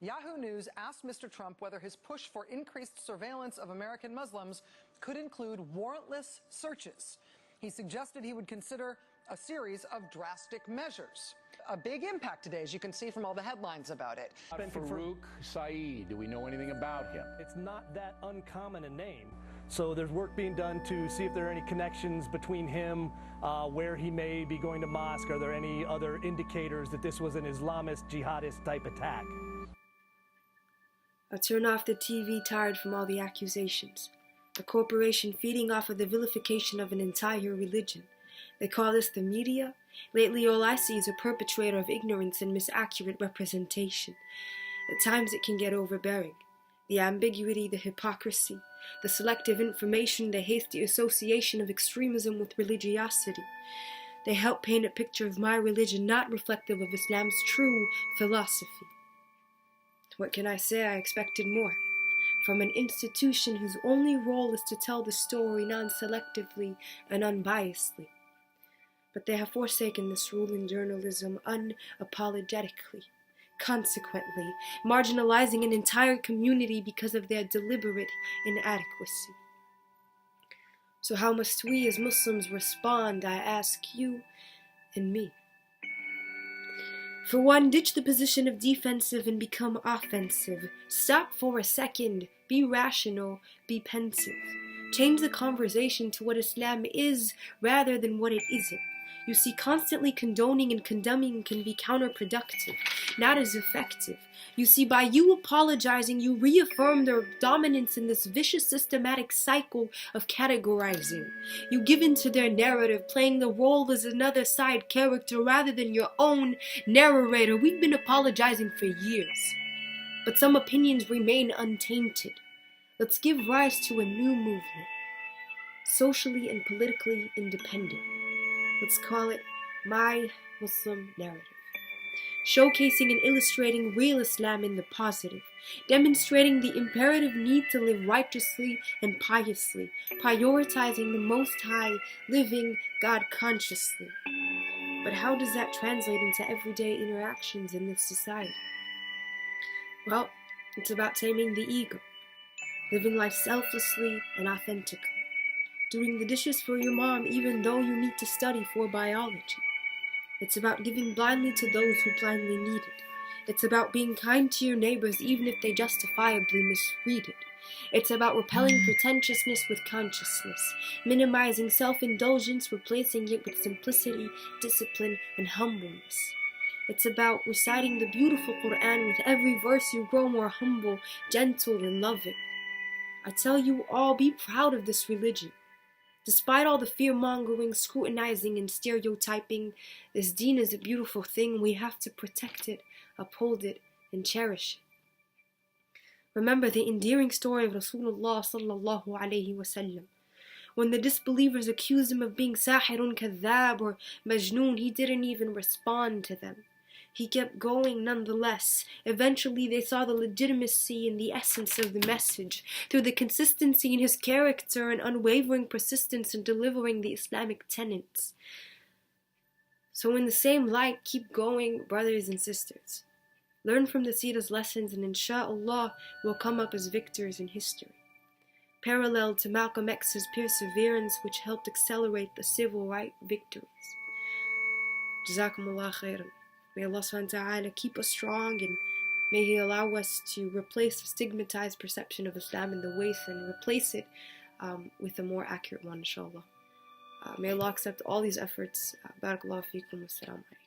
Yahoo News asked Mr. Trump whether his push for increased surveillance of American Muslims could include warrantless searches. He suggested he would consider a series of drastic measures. A big impact today, as you can see from all the headlines about it. Farouk Saeed, do we know anything about him? It's not that uncommon a name. So there's work being done to see if there are any connections between him, where he may be going to mosque. Are there any other indicators that this was an Islamist, jihadist type attack? I turn off the TV, tired from all the accusations. A corporation feeding off of the vilification of an entire religion. They call this the media. Lately, all I see is a perpetrator of ignorance and misaccurate representation. At times, it can get overbearing. The ambiguity, the hypocrisy, the selective information, the hasty association of extremism with religiosity. They help paint a picture of my religion not reflective of Islam's true philosophy. What can I say? I expected more. From an institution whose only role is to tell the story non-selectively and unbiasedly. But they have forsaken this rule in journalism unapologetically, consequently marginalizing an entire community because of their deliberate inadequacy. So how must we as Muslims respond, I ask you and me? For one, ditch the position of defensive and become offensive. Stop for a second. Be rational. Be pensive. Change the conversation to what Islam is rather than what it isn't. You see, constantly condoning and condemning can be counterproductive, not as effective. You see, by you apologizing, you reaffirm their dominance in this vicious systematic cycle of categorizing. You give in to their narrative, playing the role as another side character rather than your own narrator. We've been apologizing for years, but some opinions remain untainted. Let's give rise to a new movement, socially and politically independent. Let's call it My Muslim Narrative. Showcasing and illustrating real Islam in the positive, demonstrating the imperative need to live righteously and piously, prioritizing the Most High, living God consciously. But how does that translate into everyday interactions in this society? Well, it's about taming the ego, living life selflessly and authentically. Doing the dishes for your mom even though you need to study for biology. It's about giving blindly to those who blindly need it. It's about being kind to your neighbors even if they justifiably misread it. It's about repelling pretentiousness with consciousness, minimizing self-indulgence, replacing it with simplicity, discipline, and humbleness. It's about reciting the beautiful Quran. With every verse you grow more humble, gentle, and loving. I tell you all, be proud of this religion. Despite all the fear-mongering, scrutinizing, and stereotyping, this deen is a beautiful thing. We have to protect it, uphold it, and cherish it. Remember the endearing story of Rasulullah sallallahu alayhi wasallam. When the disbelievers accused him of being sahirun kadhab or majnoon, he didn't even respond to them. He kept going nonetheless. Eventually they saw the legitimacy and the essence of the message through the consistency in his character and unwavering persistence in delivering the Islamic tenets. So in the same light, keep going, brothers and sisters. Learn from the Seerah's lessons and insha'Allah will come up as victors in history. Parallel to Malcolm X's perseverance which helped accelerate the civil rights victories. Jazakumullah khairan. May Allah subhanahu wa ta'ala keep us strong, and may He allow us to replace the stigmatized perception of Islam in the Waith and replace it with a more accurate one, inshallah. May Allah accept all these efforts. Barakallahu feekum. Wassalamu alaikum.